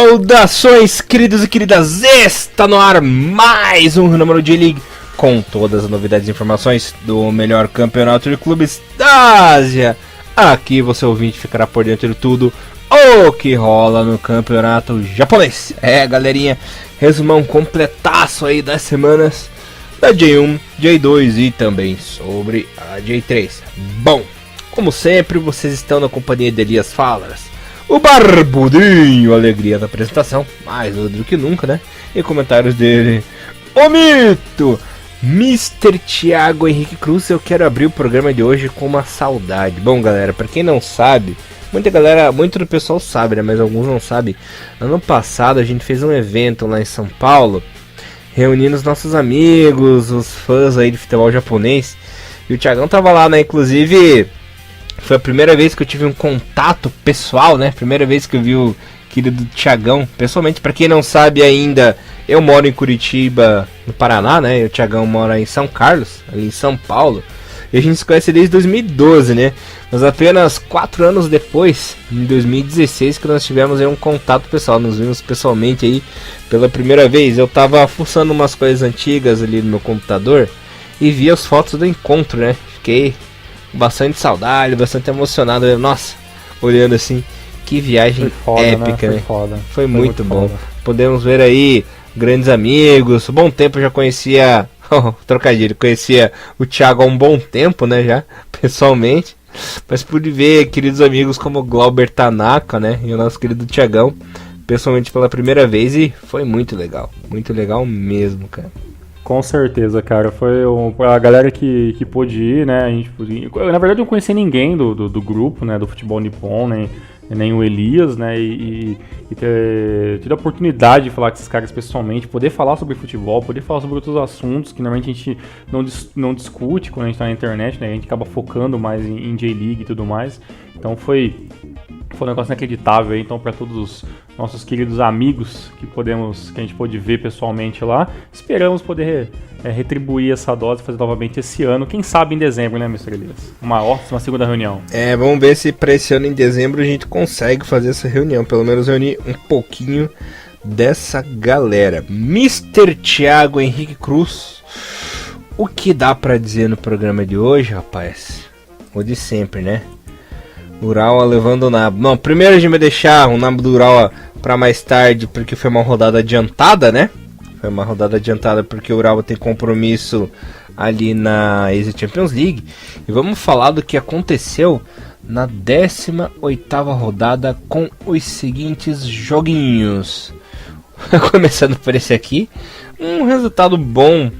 Saudações, queridos e queridas! Está no ar mais um número de J-League com todas as novidades e informações do melhor campeonato de clubes da Ásia. Aqui você ouvinte ficará por dentro de tudo o que rola no campeonato japonês. Galerinha, resumão completaço aí das semanas da J1, J2 e também sobre a J3. Bom, como sempre, vocês estão na companhia de Elias Falas, o Barbudinho, alegria da apresentação, mais do que nunca, né? E comentários dele, o mito, Mr. Thiago Henrique Cruz. Eu quero abrir o programa de hoje com uma saudade. Bom, galera, pra quem não sabe, muito do pessoal sabe, né? Mas alguns não sabem. Ano passado a gente fez um evento lá em São Paulo, reunindo os nossos amigos, os fãs aí de futebol japonês. E o Thiagão tava lá, né? Inclusive, foi a primeira vez que eu tive um contato pessoal, né? Primeira vez que eu vi o querido Thiagão pessoalmente. Pra quem não sabe ainda, eu moro em Curitiba, no Paraná, né? E o Thiagão mora em São Carlos, ali em São Paulo. E a gente se conhece desde 2012, né? Mas apenas 4 anos depois, em 2016, que nós tivemos aí um contato pessoal. Nos vimos pessoalmente aí pela primeira vez. Eu tava fuçando umas coisas antigas ali no meu computador e vi as fotos do encontro, né? Fiquei bastante saudade, bastante emocionado. Nossa, olhando assim, que viagem foda, épica, né? Foi muito bom. Foda. Podemos ver aí grandes amigos. Bom tempo eu já conhecia, trocadilho, conhecia o Thiago há um bom tempo, né, já, pessoalmente. Mas pude ver queridos amigos como o Glauber Tanaka, né, e o nosso querido Thiagão, pessoalmente pela primeira vez, e foi muito legal mesmo, cara. Com certeza, cara. Foi a galera que pôde ir, né? A gente, na verdade, eu não conheci ninguém do grupo, né? Do futebol nippon, nem o Elias, né? E ter tido a oportunidade de falar com esses caras pessoalmente, poder falar sobre futebol, poder falar sobre outros assuntos que normalmente a gente não discute quando a gente tá na internet, né? A gente acaba focando mais em J-League e tudo mais. Então foi um negócio inacreditável aí. Então, para todos os nossos queridos amigos que a gente pôde ver pessoalmente lá, esperamos poder retribuir essa dose, fazer novamente esse ano, quem sabe em dezembro, né, Mr. Elias? Uma ótima segunda reunião. Vamos ver se para esse ano em dezembro a gente consegue fazer essa reunião, pelo menos reunir um pouquinho dessa galera. Mr. Thiago Henrique Cruz, o que dá para dizer no programa de hoje, rapaz? O de sempre, né? Urawa levando o nabo. Não, primeiro a gente vai deixar o nabo do Urawa pra mais tarde, porque foi uma rodada adiantada, né? Foi uma rodada adiantada porque o Urawa tem compromisso ali na Asia Champions League. E vamos falar do que aconteceu na 18ª rodada com os seguintes joguinhos. Começando por esse aqui, um resultado bom.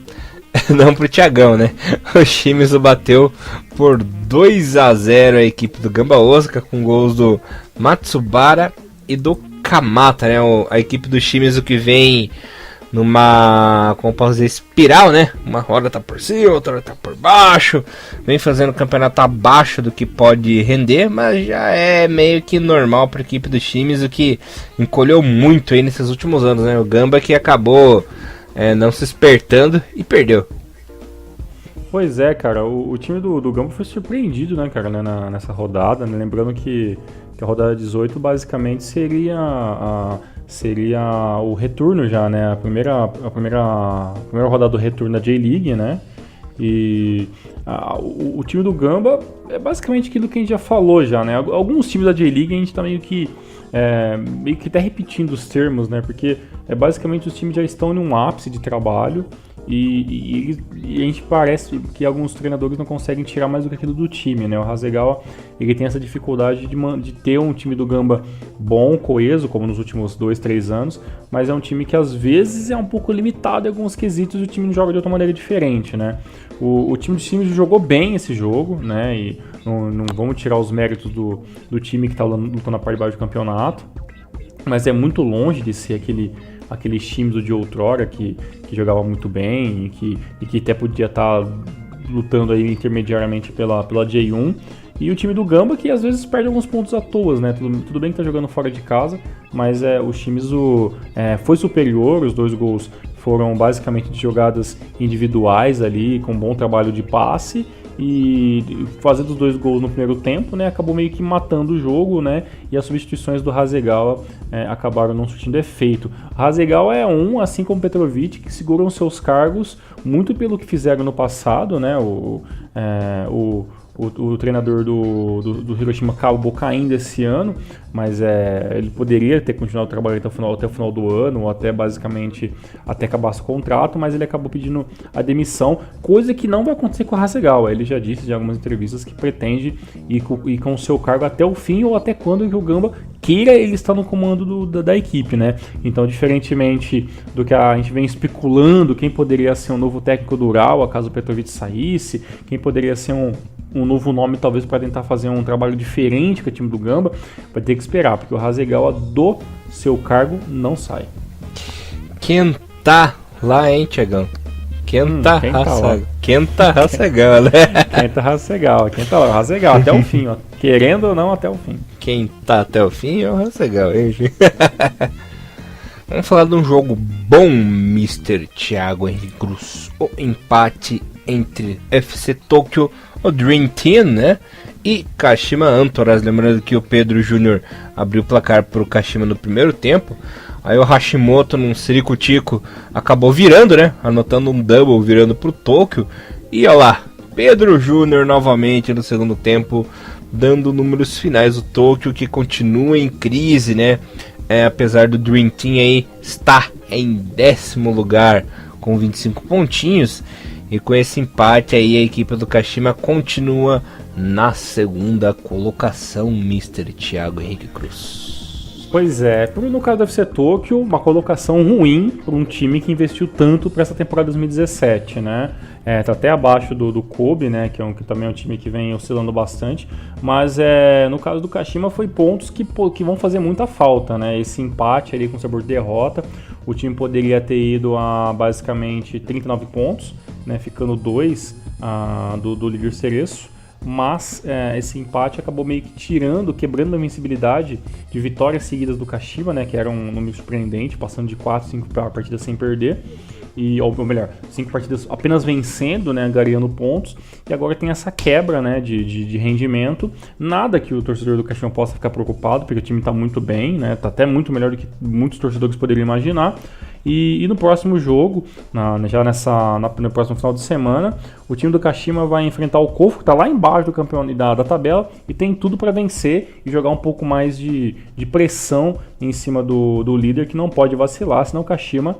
Não pro Thiagão, né? O Shimizu bateu por 2-0 a equipe do Gamba Osaka, com gols do Matsubara e do Kamata, né? A equipe do Shimizu que vem numa, como posso dizer, espiral, né? Uma hora tá por cima, outra hora tá por baixo. Vem fazendo o campeonato abaixo do que pode render, mas já é meio que normal para a equipe do Shimizu, que encolheu muito aí nesses últimos anos, né? O Gamba que acabou não se espertando e perdeu. Pois é, cara, o time do Gamba foi surpreendido, né, cara, nessa rodada, né? Lembrando que a rodada 18 basicamente seria o retorno já, né, a primeira rodada do retorno da J-League, né, e o time do Gamba é basicamente aquilo que a gente já falou já, né. Alguns times da J-League a gente tá meio que até repetindo os termos, né, porque basicamente os times já estão em um ápice de trabalho e a gente parece que alguns treinadores não conseguem tirar mais do que aquilo do time, né? O Hasegawa, ele tem essa dificuldade de ter um time do Gamba bom, coeso, como nos últimos 2-3 anos, mas é um time que às vezes é um pouco limitado em alguns quesitos e o time não joga de outra maneira diferente, né? O time do time jogou bem esse jogo, né? E não vamos tirar os méritos do time que está lutando na parte de baixo do campeonato, mas é muito longe de ser aqueles times de outrora que jogava muito bem e que até podia estar lutando aí intermediariamente pela J1. E o time do Gamba que às vezes perde alguns pontos à toa, né? Tudo bem que tá jogando fora de casa, mas o Shimizu foi superior, os 2 gols foram basicamente de jogadas individuais ali, com bom trabalho de passe. e fazendo os 2 gols no primeiro tempo, né, acabou meio que matando o jogo, né, e as substituições do Hasegawa acabaram não surtindo efeito. O Hasegawa é assim como o Petrovic, que seguram seus cargos muito pelo que fizeram no passado, né, o treinador do Hiroshima acabou caindo esse ano, mas ele poderia ter continuado o trabalho até o final do ano, ou até basicamente até acabasse o contrato, mas ele acabou pedindo a demissão, coisa que não vai acontecer com o Hasegawa. Ele já disse em algumas entrevistas que pretende ir com o seu cargo até o fim, ou até quando o Gamba queira ele estar no comando da equipe, né? Então, diferentemente do que a gente vem especulando, quem poderia ser um novo técnico do Urawa, caso o Petrovic saísse, quem poderia ser um novo nome talvez para tentar fazer um trabalho diferente com o time do Gamba, vai ter que esperar, porque o Hasegawa do seu cargo não sai. Quem tá lá, hein, Thiagão? Kenta Hasegawa, né? Kenta Hasegawa, quem tá lá? O Hasegawa até o fim, ó. Querendo ou não, até o fim. Quem tá até o fim é o Hasegawa, hein? Vamos falar de um jogo bom, Mr. Thiago Henrique Cruz. O empate entre FC Tokyo, o Dream Team, né? E Kashima Antlers. Lembrando que o Pedro Júnior abriu o placar pro Kashima no primeiro tempo. Aí o Hashimoto, num ciricutico, acabou virando, né? Anotando um double, virando pro Tokyo. E olha lá, Pedro Júnior novamente no segundo tempo, dando números finais. O Tokyo que continua em crise, né? Apesar do Dream Team aí estar em 10º lugar com 25 pontinhos. E com esse empate aí a equipe do Kashima continua na 2ª colocação, Mr. Thiago Henrique Cruz. Pois é, no caso do FC Tokyo, uma colocação ruim para um time que investiu tanto para essa temporada 2017, né? Tá até abaixo do Kobe, né? Que também é um time que vem oscilando bastante. Mas no caso do Kashima foi pontos que vão fazer muita falta, né? Esse empate ali com sabor de derrota. O time poderia ter ido a basicamente 39 pontos, né? Ficando 2 do líder Cereço. Mas esse empate acabou meio que quebrando a invencibilidade de vitórias seguidas do Kashima, né, que era um número surpreendente, passando de 4, 5 partidas sem perder, ou melhor, 5 partidas apenas vencendo, né, angariando pontos, e agora tem essa quebra, né, de rendimento. Nada que o torcedor do Kashima possa ficar preocupado, porque o time está muito bem, né, tá até muito melhor do que muitos torcedores poderiam imaginar. E no próximo jogo, no próximo final de semana, o time do Kashima vai enfrentar o Kofu, que está lá embaixo do campeão da tabela, e tem tudo para vencer e jogar um pouco mais de pressão em cima do líder, que não pode vacilar, senão o Kashima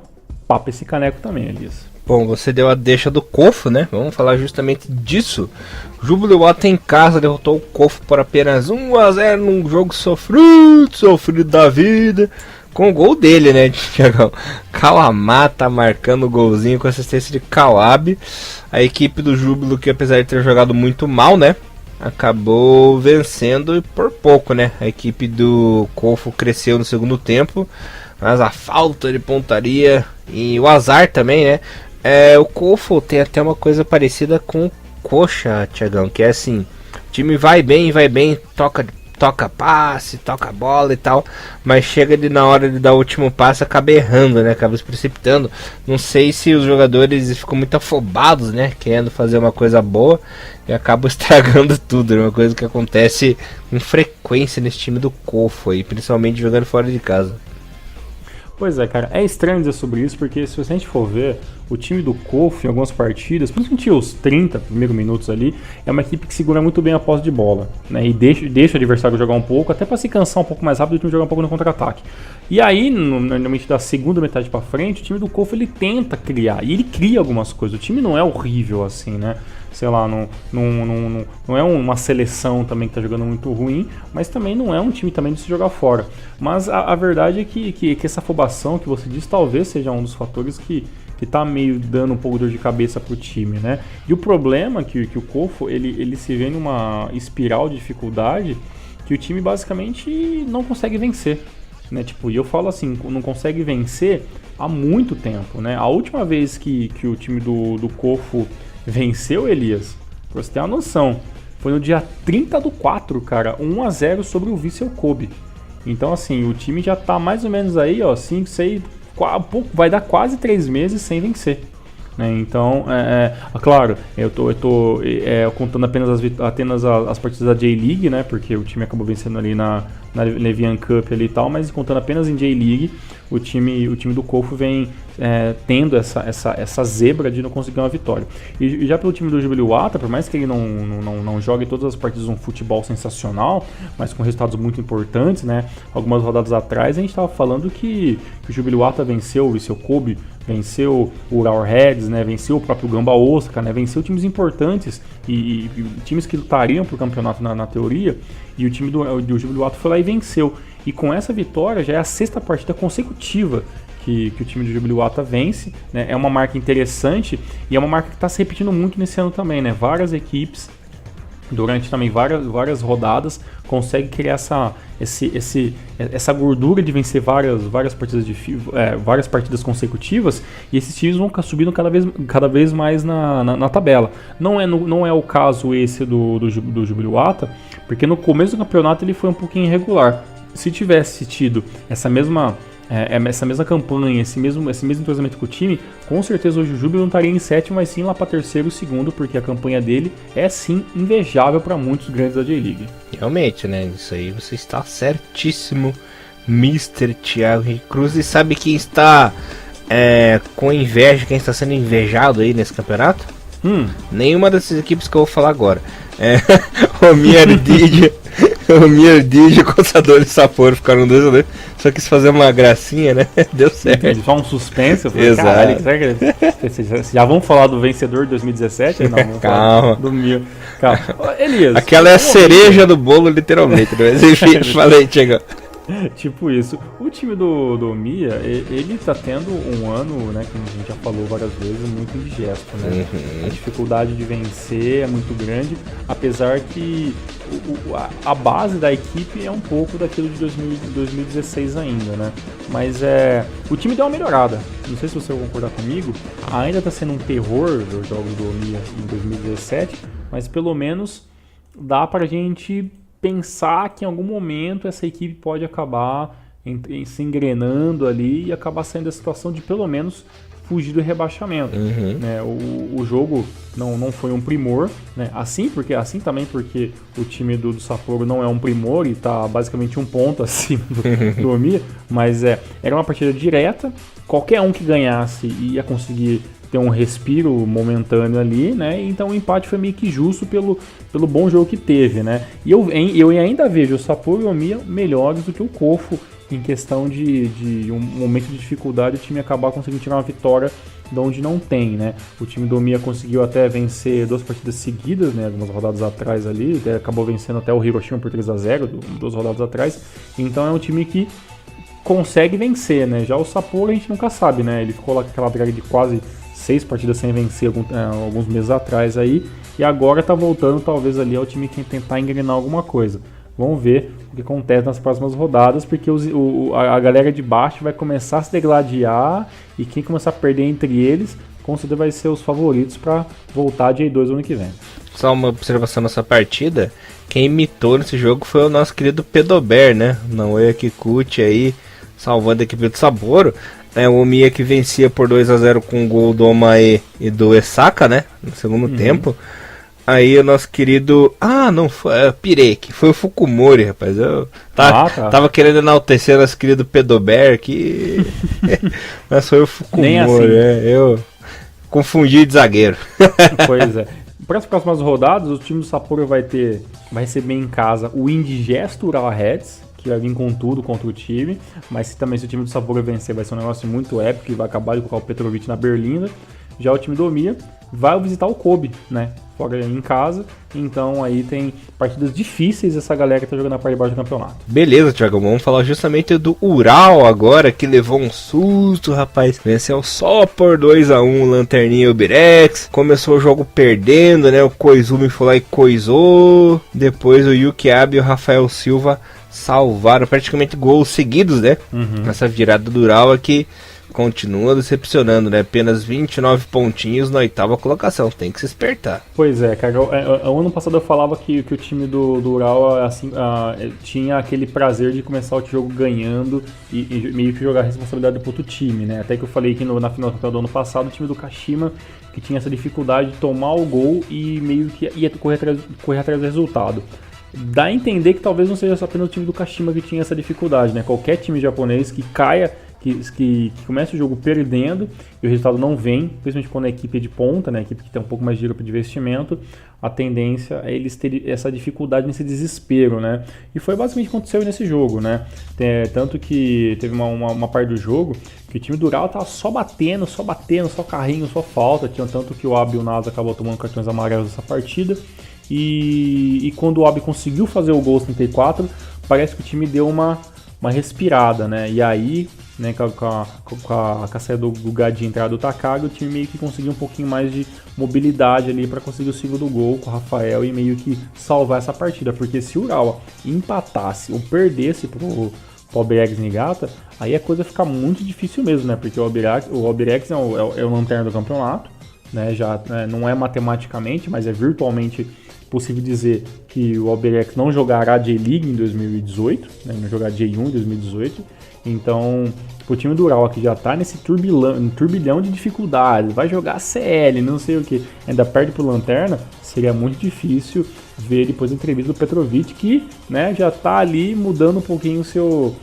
papa esse caneco também, Elias. Bom, você deu a deixa do Kofu, né? Vamos falar justamente disso. Júbilo Iwata em casa derrotou o Kofu por apenas 1-0 num jogo sofrido da vida. Com o gol dele, né, Thiagão? Kawamata marcando o golzinho com assistência de Kawabe. A equipe do Júbilo, que apesar de ter jogado muito mal, né, acabou vencendo por pouco, né? A equipe do Kofu cresceu no segundo tempo, mas a falta de pontaria e o azar também, né? O Kofu tem até uma coisa parecida com o Coxa, Thiagão, que é assim, o time vai bem, toca passe, toca bola e tal, mas chega na hora de dar o último passe, acaba errando, né? Acaba se precipitando. Não sei se os jogadores ficam muito afobados, né? Querendo fazer uma coisa boa e acabam estragando tudo. É uma coisa que acontece com frequência nesse time do Kofu aí, principalmente jogando fora de casa. Pois é, cara, é estranho dizer sobre isso, porque se a gente for ver, o time do Kofu em algumas partidas, principalmente os 30 primeiros minutos ali, é uma equipe que segura muito bem a posse de bola, né? E deixa o adversário jogar um pouco, até para se cansar um pouco mais rápido e o time jogar um pouco no contra-ataque. E aí, normalmente da segunda metade para frente, o time do Kofu ele tenta criar, e ele cria algumas coisas. O time não é horrível assim, né? Sei lá, não é uma seleção também que tá jogando muito ruim, mas também não é um time também de se jogar fora. Mas a verdade é que essa afobação que você disse talvez seja um dos fatores que tá meio dando um pouco de dor de cabeça pro time, né? E o problema é que o Kofu, ele se vê numa espiral de dificuldade que o time basicamente não consegue vencer, né? Tipo, e eu falo assim, não consegue vencer há muito tempo, né? A última vez que o time do Kofu venceu, Elias, pra você ter uma noção, foi no dia 30/4, cara, 1-0 sobre o Vissel Kobe. Então, assim, o time já tá mais ou menos aí, ó, 5, 6, vai dar quase 3 meses sem vencer, né? Então, claro, eu tô contando apenas as partidas da J-League, né? Porque o time acabou vencendo ali na Levian Cup ali e tal, mas contando apenas em J-League, o time do Kofu vem tendo essa zebra de não conseguir uma vitória. E já pelo time do Jubiluata, por mais que ele não jogue todas as partidas um futebol sensacional, mas com resultados muito importantes, né? Algumas rodadas atrás a gente estava falando que o Jubiluata venceu o Vissel Kobe, venceu o Ural Reds, né? Venceu o próprio Gamba Osaka, né? Venceu times importantes e times que lutariam por campeonato na teoria, e o time do Jubiluata foi lá e venceu. E com essa vitória já é a 6ª partida consecutiva que o time do Jubiluata vence, né? É uma marca interessante e é uma marca que está se repetindo muito nesse ano também, né? Várias equipes, durante também várias rodadas, conseguem criar essa gordura de vencer várias partidas consecutivas, e esses times vão subindo cada vez mais na tabela. Não é o caso esse do Jubiluata, porque no começo do campeonato ele foi um pouquinho irregular. Se tivesse tido essa mesma campanha, esse mesmo entrosamento com o time, com certeza hoje o Júbilo não estaria em 7º, mas sim lá para 3º e 2º, porque a campanha dele é sim invejável para muitos grandes da J-League. Realmente, né? Isso aí você está certíssimo, Mr. Thiago Henrique Cruz. E sabe quem está com inveja, quem está sendo invejado aí nesse campeonato? Nenhuma dessas equipes que eu vou falar agora. O Mierdídia e o Contador de Sapporo ficaram 2-2. Só quis fazer uma gracinha, né? Deu certo. Só um suspense. Eu falei, exato. Caralho, vocês já vão falar do vencedor de 2017? Não, vamos calma. Do meu. Calma. Elias. Aquela é a cereja do bolo, literalmente. Mas enfim, falei, Thiago. Tipo isso. O time do Mia, ele tá tendo um ano, né, como a gente já falou várias vezes, muito indigesto, né? A dificuldade de vencer é muito grande, apesar que a base da equipe é um pouco daquilo de 2016 ainda, né? Mas o time deu uma melhorada. Não sei se você vai concordar comigo, ainda tá sendo um terror os jogos do Mia em 2017, mas pelo menos dá pra gente pensar que em algum momento essa equipe pode acabar se engrenando ali e acabar saindo da situação de pelo menos fugir do rebaixamento. Né? O jogo não foi um primor, né? Assim também porque o time do Sapporo não é um primor e está basicamente um ponto acima do Omiya, mas era uma partida direta, qualquer um que ganhasse ia conseguir ter um respiro momentâneo ali, né? Então o empate foi meio que justo pelo bom jogo que teve, né? E eu ainda vejo o Sapporo e o Omiya melhores do que o Kofu em questão de um momento de dificuldade, o time acabar conseguindo tirar uma vitória de onde não tem, né? O time do Omiya conseguiu até vencer 2 partidas seguidas, né? Algumas rodadas atrás ali, acabou vencendo até o Hiroshima por 3-0, 2 rodadas atrás. Então é um time que consegue vencer, né? Já o Sapporo a gente nunca sabe, né? Ele ficou lá com aquela draga de quase 6 partidas sem vencer alguns meses atrás aí, e agora tá voltando talvez ali ao time que tentar engrenar alguma coisa. Vamos ver o que acontece nas próximas rodadas, porque a galera de baixo vai começar a se degladiar, e quem começar a perder entre eles, com certeza vai ser os favoritos para voltar de J2 ano que vem. Só uma observação nessa partida, quem imitou nesse jogo foi o nosso querido Pedober, né? Naoya Kikuchi aí, salvando a equipe do Sapporo. O Omiya que vencia por 2-0 com o gol do Omae e do Esaka, né? No segundo tempo. Aí o nosso querido... não foi Pireki, foi o Fukumori, rapaz. Eu tava querendo enaltecer o nosso querido Pedober aqui. Mas foi o Fukumori. Nem assim. Eu confundi de zagueiro. Pois é. Para as próximas rodadas, o time do Sapporo vai receber em casa o indigesto Ural Reds, que vai vir com tudo contra o time, mas se o time do Sapporo vencer, vai ser um negócio muito épico e vai acabar de colocar o Petrovic na berlinda. Já o time do Omiya vai visitar o Kobe, né? Fora em casa, então aí tem partidas difíceis essa galera que tá jogando na parte de baixo do campeonato. Beleza, Thiago, vamos falar justamente do Ural agora, que levou um susto, rapaz. Venceu só por 2-1 o Lanterninha e o Birex. Começou o jogo perdendo, né? O Koizumi foi lá e coisou. Depois o Yuki Abe e o Rafael Silva salvaram praticamente gols seguidos, né? Essa virada do Ural aqui continua decepcionando, né? Apenas 29 pontinhos na 8ª colocação, tem que se espertar. Pois é, cara, o ano passado eu falava que o time do Ural assim, tinha aquele prazer de começar o jogo ganhando e meio que jogar a responsabilidade pro outro time, né? Até que eu falei que na final do ano passado o time do Kashima que tinha essa dificuldade de tomar o gol e meio que ia correr atrás do resultado. Dá a entender que talvez não seja só apenas o time do Kashima que tinha essa dificuldade, né? Qualquer time japonês que caia, que comece o jogo perdendo e o resultado não vem, principalmente quando a equipe é de ponta, né? A equipe que tem um pouco mais de dinheiro para investimento, a tendência é eles terem essa dificuldade nesse desespero, né? E foi basicamente o que aconteceu nesse jogo, né? Tanto que teve uma parte do jogo que o time do Ural tava só batendo, só carrinho, só falta, tinha tanto que o Abi e o Nasa acabou tomando cartões amarelos nessa partida. E quando o Abi conseguiu fazer o gol 34, parece que o time deu uma respirada, né? E aí, né, com a saída do Gadi e entrada do Takagi, o time meio que conseguiu um pouquinho mais de mobilidade ali para conseguir o segundo gol com o Rafael e meio que salvar essa partida. Porque se o Urawa empatasse ou perdesse pro Albirex Niigata, aí a coisa fica muito difícil mesmo, né? Porque o Albirex é o lanterna do campeonato, né? Já não é matematicamente, mas é virtualmente possível dizer que o Albirex não jogará J-League em 2018, né? Não jogará J1 em 2018. Então, o time do Ural que já está nesse turbilhão de dificuldades, vai jogar CL, não sei o que, ainda perde pro Lanterna, seria muito difícil ver depois a entrevista do Petrovic, que, né, já está ali mudando um pouquinho o seu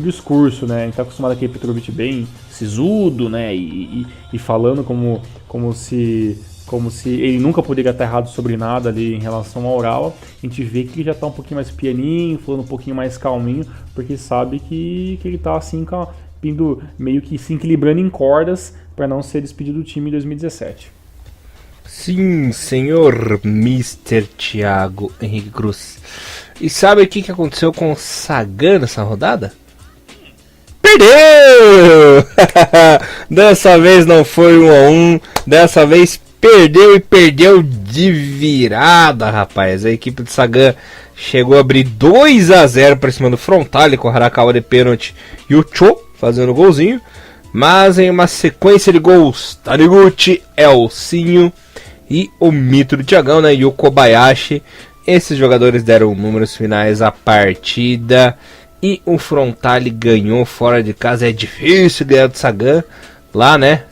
discurso, né? A gente está acostumado aqui Petrovic bem sisudo, né? E falando como se ele nunca poderia estar errado sobre nada ali em relação ao Ural. A gente vê que ele já está um pouquinho mais pianinho, falando um pouquinho mais calminho, porque sabe que ele está assim, meio que se equilibrando em cordas para não ser despedido do time em 2017. Sim, senhor Mr. Thiago Henrique Cruz. E sabe o que aconteceu com o Sagan nessa rodada? Perdeu! Dessa vez não foi 1-1, dessa vez perdeu e perdeu de virada, rapaz. A equipe de Sagan chegou a abrir 2-0 para cima do Frontale com o Harakawa de pênalti e o Cho fazendo o golzinho. Mas em uma sequência de gols, Taniguchi, Elcinho e o mito do Thiagão, né, e o Kobayashi. Esses jogadores deram números finais à partida e o Frontale ganhou fora de casa. É difícil ganhar do Sagan lá, né?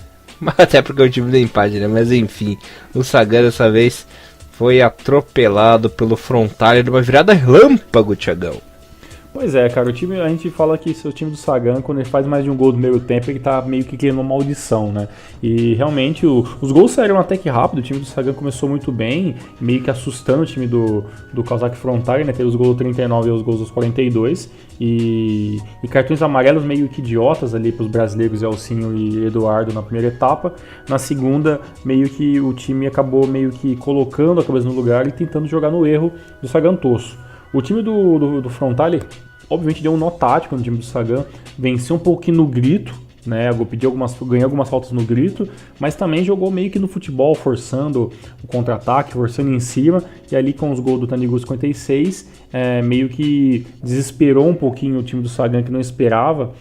Até porque o time do empate, né? Mas enfim, o Sagan dessa vez foi atropelado pelo Frontale numa virada relâmpago, Thiagão. Pois é, cara, a gente fala que o time do Sagan, quando ele faz mais de um gol no meio tempo, ele tá meio que criando uma maldição, né? E realmente os gols saíram até que rápido, o time do Sagan começou muito bem, meio que assustando o time do Kawasaki Frontale, né? Teve os gols 39 e os gols dos 42, e cartões amarelos meio que idiotas ali pros brasileiros, Elcinho e Eduardo na primeira etapa. Na segunda, meio que o time acabou meio que colocando a cabeça no lugar e tentando jogar no erro do Sagan Tosso. O time do Frontale, obviamente, deu um nó tático no time do Sagan, venceu um pouquinho no grito, né? Ganhou algumas faltas no grito, mas também jogou meio que no futebol, forçando o contra-ataque, forçando em cima, e ali com os gols do Taniguchi 56, meio que desesperou um pouquinho o time do Sagan, que não esperava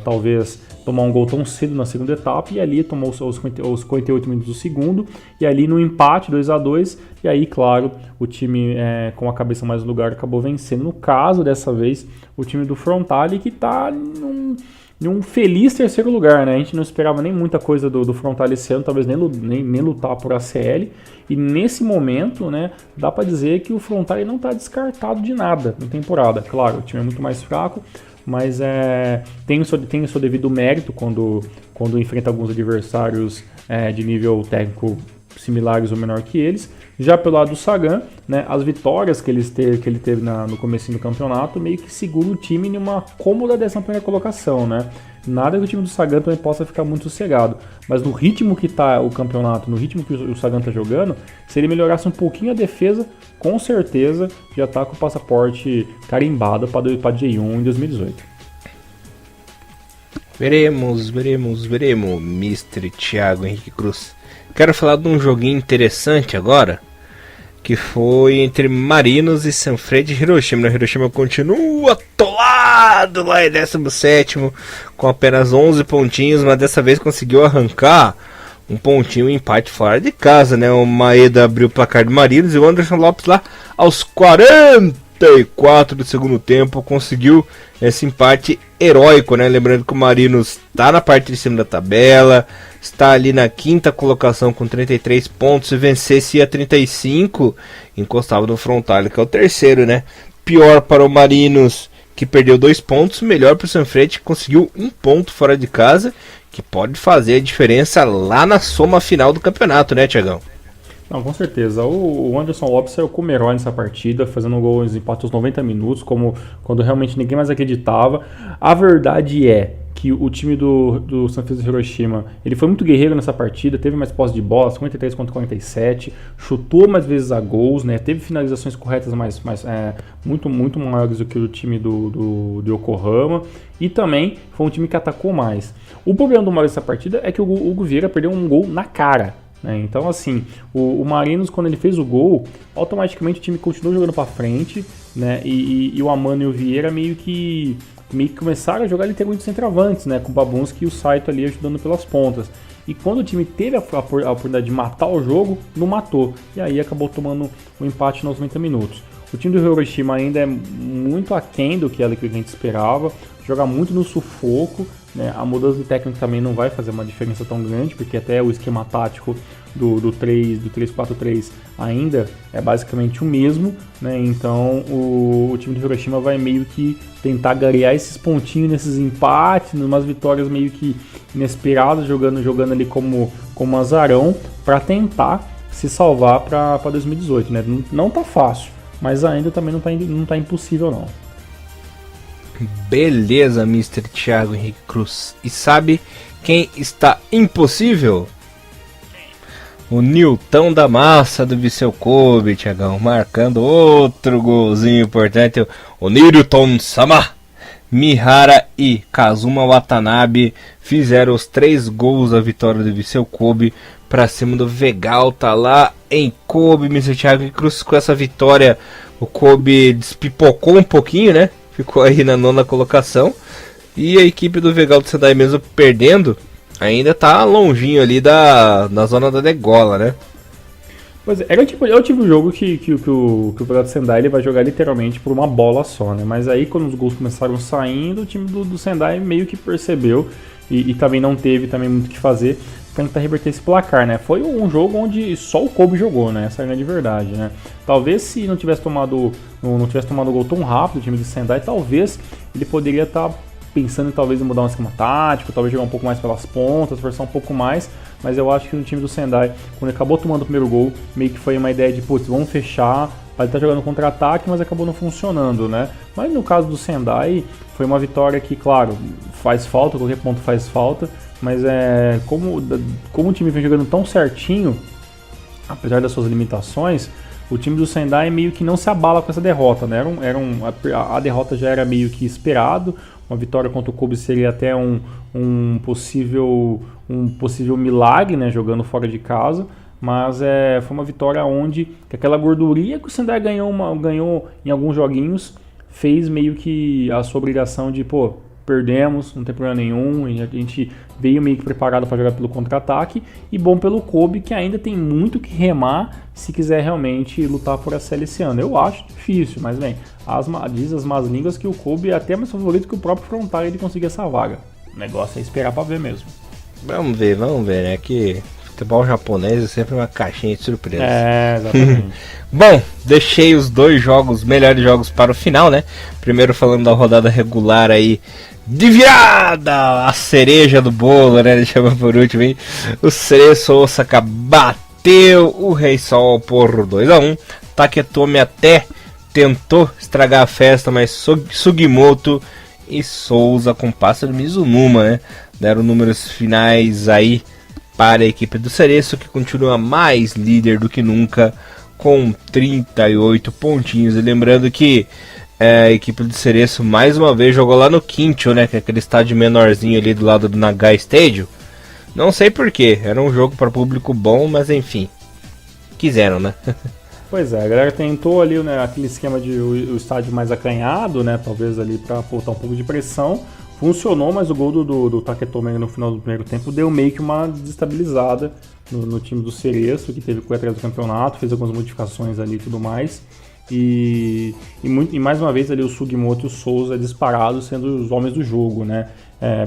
talvez tomar um gol tão cedo na segunda etapa, e ali tomou os 58 minutos do segundo, e ali no empate 2-2, e aí, claro, o time com a cabeça mais no lugar acabou vencendo. No caso, dessa vez, o time do Frontale, que está num feliz terceiro lugar, né? A gente não esperava nem muita coisa do Frontale esse ano, talvez nem lutar por ACL, e nesse momento, né, dá para dizer que o Frontale não está descartado de nada na temporada. Claro, o time é muito mais fraco, mas tem o seu devido mérito quando enfrenta alguns adversários de nível técnico similares ou menor que eles. Já pelo lado do Sagan, né, as vitórias que ele teve no comecinho do campeonato meio que segura o time em uma cômoda 11ª colocação, né? Nada que o time do Sagan também possa ficar muito sossegado, mas no ritmo que está o campeonato, no ritmo que o Sagan está jogando, se ele melhorasse um pouquinho a defesa, com certeza já está com o passaporte carimbado para J1 em 2018. Veremos, Mr. Thiago Henrique Cruz. Quero falar de um joguinho interessante agora. que foi entre Marinos e Sanfrecce de Hiroshima. O Hiroshima continua atolado lá em 17º, com apenas 11 pontinhos, mas dessa vez conseguiu arrancar um pontinho, um empate fora de casa, né? O Maeda abriu o placar de Marinos e o Anderson Lopes lá aos 44 do segundo tempo conseguiu esse empate heróico, né? Lembrando que o Marinos está na parte de cima da tabela, está ali na 5ª colocação com 33 pontos, se vencesse a 35, encostava no Frontale, que é o terceiro, né? Pior para o Marinos, que perdeu 2 pontos, melhor para o Sanfrecce, que conseguiu 1 ponto fora de casa, que pode fazer a diferença lá na soma final do campeonato, né, Thiagão? Não, com certeza. O Anderson Lopes saiu como herói nessa partida, fazendo um gol nos empates aos 90 minutos, como quando realmente ninguém mais acreditava. A verdade é que o time do Sanfrecce de Hiroshima, ele foi muito guerreiro nessa partida, teve mais posse de bola, 53 contra 47, chutou mais vezes a gols, né? Teve finalizações corretas muito maiores do que o time do Yokohama, e também foi um time que atacou mais. O problema do Marinos nessa partida é que o Hugo Vieira perdeu um gol na cara, né? Então, assim, o Marinos, quando ele fez o gol, automaticamente o time continuou jogando para frente, né? E o Amano e o Vieira meio que começaram a jogar literalmente centroavantes, né? Com o Babunski e o Saito ali ajudando pelas pontas. E quando o time teve a oportunidade de matar o jogo, não matou. E aí acabou tomando um empate nos 90 minutos. O time do Hiroshima ainda é muito aquém do que a gente esperava. Joga muito no sufoco, né? A mudança de técnico também não vai fazer uma diferença tão grande, porque até o esquema tático do 3-4-3 ainda é basicamente o mesmo, né? Então o time do Hiroshima vai meio que tentar garear esses pontinhos nesses empates, umas vitórias meio que inesperadas, jogando ali como azarão, para tentar se salvar para 2018, né? Não tá fácil, mas ainda também não tá impossível não. Beleza, Mr. Thiago Henrique Cruz. E sabe quem está impossível? O Nilton da Massa do Viseu Kobe, Thiagão, marcando outro golzinho importante. O Nilton Sama, Mihara e Kazuma Watanabe fizeram os 3 gols da vitória do Viseu Kobe para cima do Vegalta lá em Kobe. Mr. Thiago Henrique Cruz, com essa vitória o Kobe despipocou um pouquinho, né? Ficou aí na 9ª colocação. E a equipe do Vegalta Sendai, mesmo perdendo, ainda tá longinho ali da zona da degola, né? Pois é, é o tipo de jogo que o Vegalta Sendai ele vai jogar literalmente por uma bola só, né? Mas aí quando os gols começaram saindo, o time do Sendai meio que percebeu e também não teve também muito o que fazer para tentar reverter esse placar, né? Foi um jogo onde só o Kobe jogou, né? Essa é a grande verdade, né? Talvez se não tivesse tomado o gol tão rápido o time do Sendai, talvez ele poderia estar pensando em talvez mudar um esquema tático, talvez jogar um pouco mais pelas pontas, forçar um pouco mais, mas eu acho que no time do Sendai, quando ele acabou tomando o primeiro gol, meio que foi uma ideia de, putz, vamos fechar, vai estar jogando contra-ataque, mas acabou não funcionando, né? Mas no caso do Sendai, foi uma vitória que, claro, faz falta, qualquer ponto faz falta, mas como o time vem jogando tão certinho, apesar das suas limitações, o time do Sendai meio que não se abala com essa derrota, né? A derrota já era meio que esperado, uma vitória contra o Kobe seria até um possível milagre, né? Jogando fora de casa, mas foi uma vitória onde aquela gordurinha que o Sendai ganhou em alguns joguinhos fez meio que a sua obrigação de, pô, perdemos, não tem problema nenhum, a gente veio meio que preparado para jogar pelo contra-ataque, e bom pelo Kobe, que ainda tem muito que remar se quiser realmente lutar por essa esse ano. Eu acho difícil, mas bem, diz as más línguas que o Kobe é até mais favorito que o próprio Frontale de conseguir essa vaga. O negócio é esperar para ver mesmo. Vamos ver, né? Que futebol japonês é sempre uma caixinha de surpresa. Exatamente. Bom, deixei os 2 melhores jogos para o final, né? Primeiro falando da rodada regular aí, de virada, a cereja do bolo, né? Deixamos por último, hein? O Cereço Osaka bateu o Rei Sol por 2-1. Taketomi até tentou estragar a festa, mas Sugimoto e Souza com passe do Mizunuma, né? Deram números finais aí para a equipe do Cereço, que continua mais líder do que nunca, com 38 pontinhos. E lembrando que a equipe do Cereço mais uma vez jogou lá no Quincho, né? Que é aquele estádio menorzinho ali do lado do Nagai Stadium. Não sei porquê, era um jogo para público bom, mas enfim, quiseram, né? Pois é, a galera tentou ali, né, aquele esquema de o estádio mais acanhado, né, talvez ali para botar um pouco de pressão. Funcionou, mas o gol do Taketomi no final do primeiro tempo deu meio que uma desestabilizada no time do Cereço, que teve que ir atrás do campeonato, fez algumas modificações ali e tudo mais. E mais uma vez ali o Sugimoto e o Souza disparados sendo os homens do jogo, né?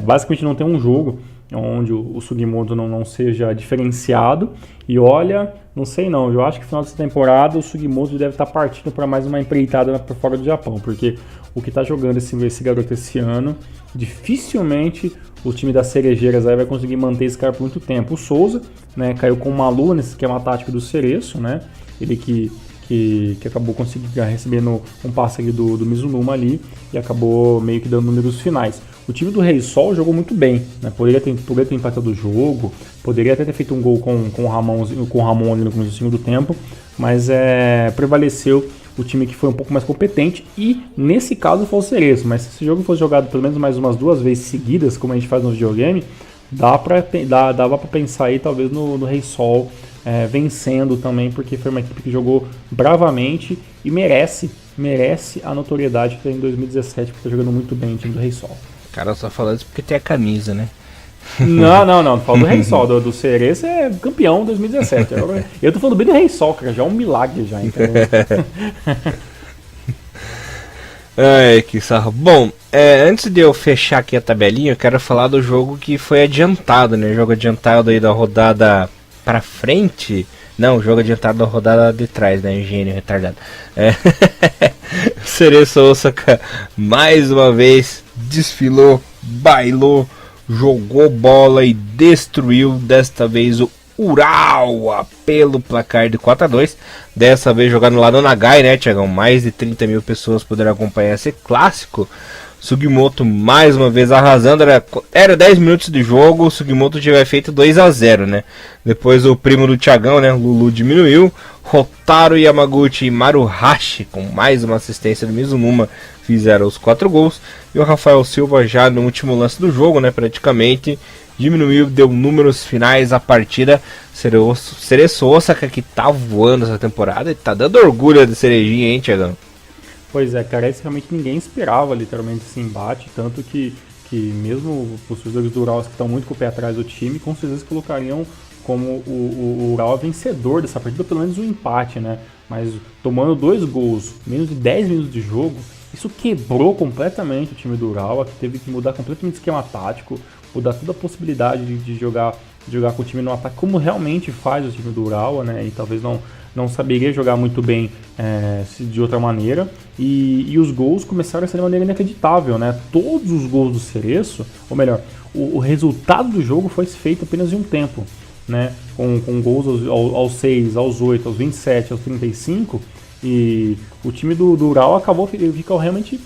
Basicamente não tem um jogo onde o Sugimoto não seja diferenciado. E olha, não sei não, eu acho que no final dessa temporada o Sugimoto deve estar partindo para mais uma empreitada por fora do Japão, porque o que está jogando esse garoto esse ano, dificilmente o time das Cerejeiras aí vai conseguir manter esse cara por muito tempo. O Souza, né, caiu com uma lua nesse esquema tático do Cereço, né? Ele que acabou conseguindo receber um passe ali do Mizunuma ali e acabou meio que dando números finais. O time do Rei Sol jogou muito bem, né? Poderia ter empatado o jogo, poderia até ter feito um gol com o Ramon ali no começo do segundo tempo, mas prevaleceu o time que foi um pouco mais competente e, nesse caso, foi o Cereço. Mas se esse jogo fosse jogado pelo menos mais umas 2 vezes seguidas, como a gente faz no videogame, dava pra pensar aí talvez no Rei Sol vencendo também, porque foi uma equipe que jogou bravamente e merece a notoriedade que tem em 2017, porque tá jogando muito bem o time do Rei Sol. Cara, só falando isso porque tem a camisa, né? Não falo do Rei Sol, do Cereço é campeão 2017. Eu tô falando bem do Rei Sol, cara, já é um milagre já, entendeu? Ai, que sarro. Bom, antes de eu fechar aqui a tabelinha, eu quero falar do jogo que foi adiantado, né? O jogo adiantado aí da rodada pra frente. Não, o jogo adiantado da rodada de trás, né? Gênio retardado. Cereço Osaka mais uma vez desfilou, bailou, jogou bola e destruiu desta vez o Urawa pelo placar de 4-2. Dessa vez jogando lá no Nagai, né, Thiagão? Mais de 30 mil pessoas poderão acompanhar esse clássico. Sugimoto mais uma vez arrasando, era 10 minutos de jogo, o Sugimoto tinha feito 2-0, né? Depois o primo do Thiagão, né, Lulu, diminuiu. Rotaro Yamaguchi e Maruhashi, com mais uma assistência do Mizunuma, fizeram os 4 gols. E o Rafael Silva já no último lance do jogo, né, praticamente, diminuiu, deu números finais à partida. Cereço Osaka, que tá voando essa temporada e tá dando orgulho de Cerejinha, hein, Thiagão? Pois é, cara, esse realmente ninguém esperava literalmente esse embate, tanto que mesmo os torcedores do Urawa que estão muito com o pé atrás do time, com certeza colocariam como o Urawa vencedor dessa partida, pelo menos um empate, né? Mas tomando 2 gols, menos de 10 minutos de jogo, isso quebrou completamente o time do Urawa, que teve que mudar completamente o esquema tático, mudar toda a possibilidade de jogar com o time no ataque, como realmente faz o time do Urawa, né? E talvez não saberia jogar muito bem de outra maneira, e os gols começaram a ser de maneira inacreditável, né? Todos os gols do Cereço, ou melhor, o resultado do jogo foi feito apenas em um tempo, né? Com gols aos 6, aos 8, aos 27, aos 35, e o time do Urawa ficou realmente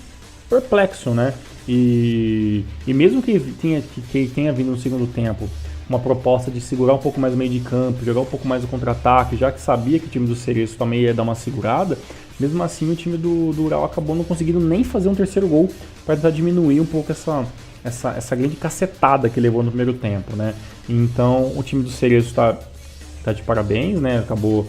perplexo, né? E mesmo que tenha vindo no segundo tempo uma proposta de segurar um pouco mais o meio de campo, jogar um pouco mais o contra-ataque, já que sabia que o time do Cereço também ia dar uma segurada, mesmo assim o time do Urawa acabou não conseguindo nem fazer um terceiro gol para tentar diminuir um pouco essa grande cacetada que levou no primeiro tempo, né? Então o time do Cereço tá de parabéns, né? Acabou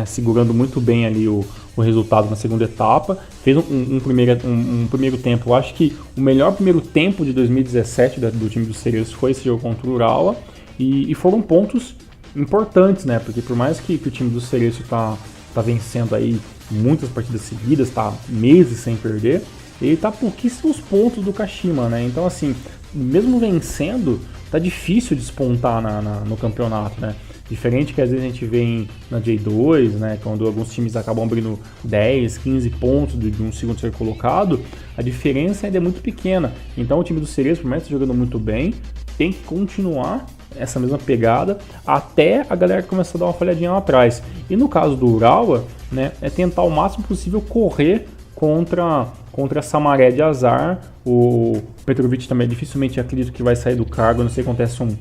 segurando muito bem ali o resultado na segunda etapa, fez um primeiro tempo, eu acho que o melhor primeiro tempo de 2017 do time do Cereço foi esse jogo contra o Urawa, e foram pontos importantes, né? Porque por mais que o time do Cereço tá vencendo aí muitas partidas seguidas, tá meses sem perder, ele tá pouquíssimos pontos do Kashima, né? Então assim, mesmo vencendo, tá difícil despontar no campeonato, né? Diferente que às vezes a gente vê na J2, né, quando alguns times acabam abrindo 10, 15 pontos de um segundo ser colocado, a diferença ainda é muito pequena. Então o time do Cereço, por mais que esteja jogando muito bem, tem que continuar essa mesma pegada até a galera começar a dar uma falhadinha lá atrás. E no caso do Urawa, né, é tentar o máximo possível correr contra essa maré de azar. O Petrovic também dificilmente acredito que vai sair do cargo, a não sei se acontece um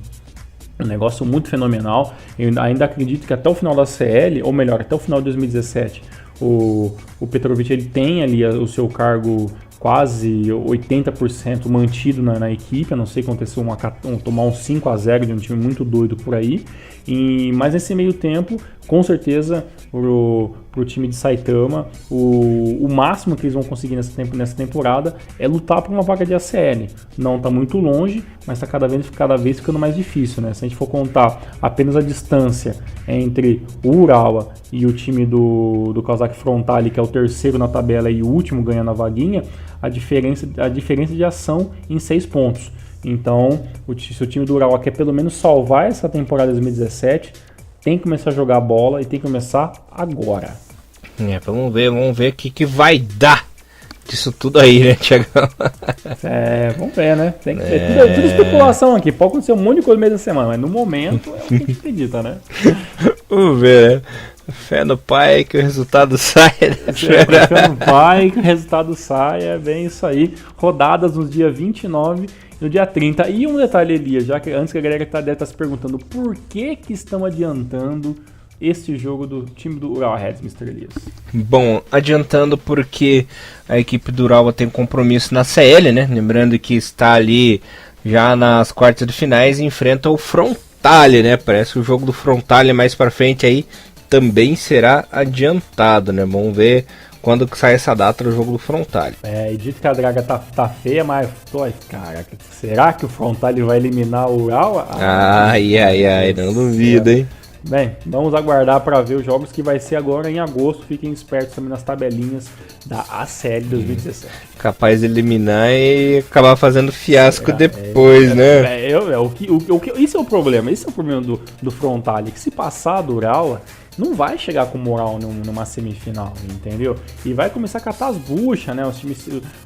negócio muito fenomenal. Eu ainda acredito que até o final da CL, ou melhor, até o final de 2017, o Petrovic ele tem ali o seu cargo quase 80% mantido na equipe, a não ser que aconteça tomar um 5-0 de um time muito doido por aí. Mas nesse meio tempo, com certeza, pro time de Saitama. O máximo que eles vão conseguir nessa temporada é lutar por uma vaga de ACL. Não tá muito longe, mas tá cada vez ficando mais difícil, né? Se a gente for contar apenas a distância entre o Urawa e o time do Kawasaki Frontale, que é o terceiro na tabela e o último ganhando a vaguinha, a diferença de ação em 6 pontos. Então, se o time do Urawa quer pelo menos salvar essa temporada de 2017, tem que começar a jogar bola e tem que começar agora. Vamos ver o que vai dar disso tudo aí, né, Thiagão? Vamos ver, né? Tem que ver. Tudo especulação aqui. Pode acontecer um monte de coisa no meio da semana, mas no momento é o que a gente acredita, né? Vamos ver, né? Fé no pai que o resultado saia. Fé no pai que o resultado saia. É bem isso aí. Rodadas nos dias 29 e no dia 30. E um detalhe, Elias, já que antes que a galera deve estar se perguntando por que estão adiantando este jogo do time do Urawa Reds, Mr. Elias? Bom, adiantando porque a equipe do Urawa tem compromisso na CL, né? Lembrando que está ali já nas quartas de finais e enfrenta o Frontale, né? Parece que o jogo do Frontale mais pra frente aí também será adiantado, né? Vamos ver quando que sai essa data do jogo do Frontale. E dito que a draga tá feia, mas caraca, será que o Frontale vai eliminar o Urawa? Ai, não duvido, hein? Bem, vamos aguardar para ver os jogos que vai ser agora em agosto. Fiquem espertos também nas tabelinhas da ACL 2017. Capaz de eliminar e acabar fazendo fiasco depois, né? Isso é o problema. Esse é o problema do Frontale. Que se passar do Urawa, não vai chegar com moral numa semifinal, entendeu? E vai começar a catar as buchas, né?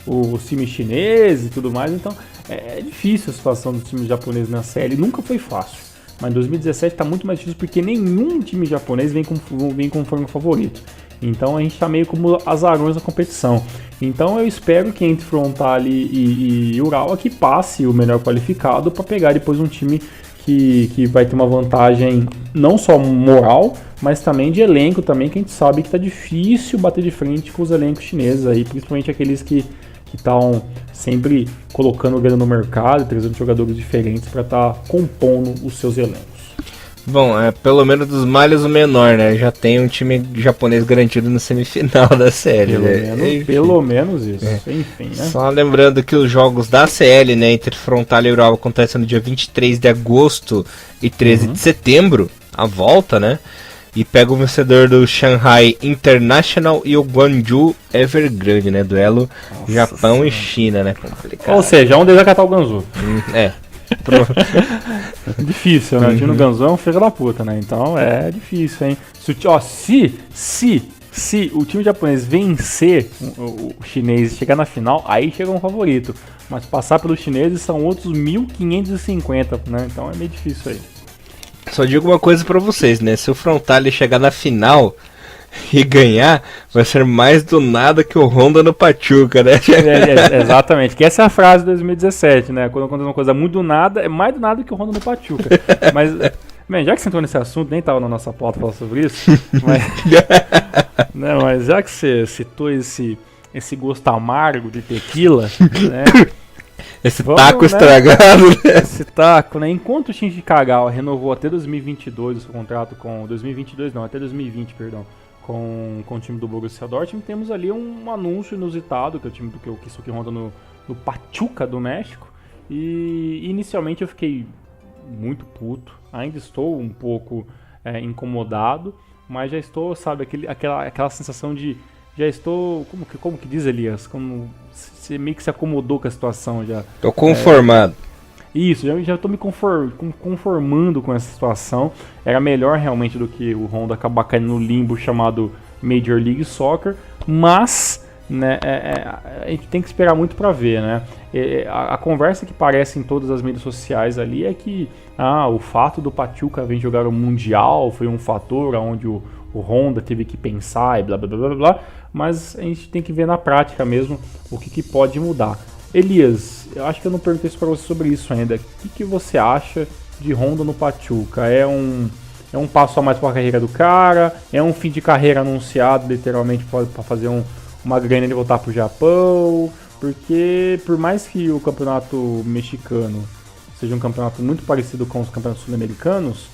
Os times chineses e tudo mais. Então, é difícil a situação dos times japoneses na série. Nunca foi fácil. Mas 2017 está muito mais difícil porque nenhum time japonês vem com frango favorito. Então a gente está meio como azarões na competição. Então eu espero que entre Frontale e Urawa que passe o melhor qualificado para pegar depois um time que vai ter uma vantagem não só moral, mas também de elenco também, que a gente sabe que está difícil bater de frente com os elencos chineses aí, principalmente aqueles que estão sempre colocando grana no mercado, trazendo jogadores diferentes para estar compondo os seus elencos. Bom, pelo menos dos males o menor, né? Já tem um time japonês garantido na semifinal da série. Pelo menos isso. Enfim, né? Só lembrando que os jogos da CL, né, entre Frontale e Urawa acontecem no dia 23 de agosto e 13 de setembro, a volta, né? E pega o vencedor do Shanghai International e o Guangzhou Evergrande, né? Duelo Japão e China, né? Complicado. Ou seja, um deles vai catar o Guangzhou. Difícil, né? O time do Guangzhou é um filho da puta, né? Então é difícil, hein? Se o time japonês vencer o chinês e chegar na final, aí chega um favorito. Mas passar pelos chineses são outros 1.550, né? Então é meio difícil aí. Só digo uma coisa pra vocês, né? Se o Frontale chegar na final e ganhar, vai ser mais do nada que o Honda no Pachuca, né? Exatamente, que essa é a frase de 2017, né? Quando acontece uma coisa muito do nada, é mais do nada que o Honda no Pachuca. Mas, bem, já que você entrou nesse assunto, nem tava na nossa pauta falar sobre isso, mas já que você citou esse gosto amargo de tequila, né? Esse taco estragado, né? Esse taco, né? Enquanto o Shinji Kagawa renovou até 2022 o seu contrato com... 2022 não, até 2020, perdão. Com o time do Borussia Dortmund, temos ali um anúncio inusitado, que é o time do Keisuke Honda no Pachuca do México. E inicialmente eu fiquei muito puto. Ainda estou um pouco incomodado, mas já estou, sabe, aquela sensação de... Já estou... Como que diz, Elias? Como... Você meio que se acomodou com a situação já. Tô conformado. Isso, já estou me conformando com essa situação. Era melhor realmente do que o Honda acabar caindo no limbo chamado Major League Soccer. Mas, né, a gente tem que esperar muito para ver, né? A conversa que parece em todas as mídias sociais ali é que o fato do Pachuca vir jogar o Mundial foi um fator onde o Honda teve que pensar e blá blá blá blá blá, mas a gente tem que ver na prática mesmo o que pode mudar. Elias, eu acho que eu não perguntei isso para você sobre isso ainda. O que você acha de Honda no Pachuca? É um passo a mais para a carreira do cara? É um fim de carreira anunciado, literalmente, para fazer uma grana de voltar para o Japão? Porque, por mais que o campeonato mexicano seja um campeonato muito parecido com os campeonatos sul-americanos,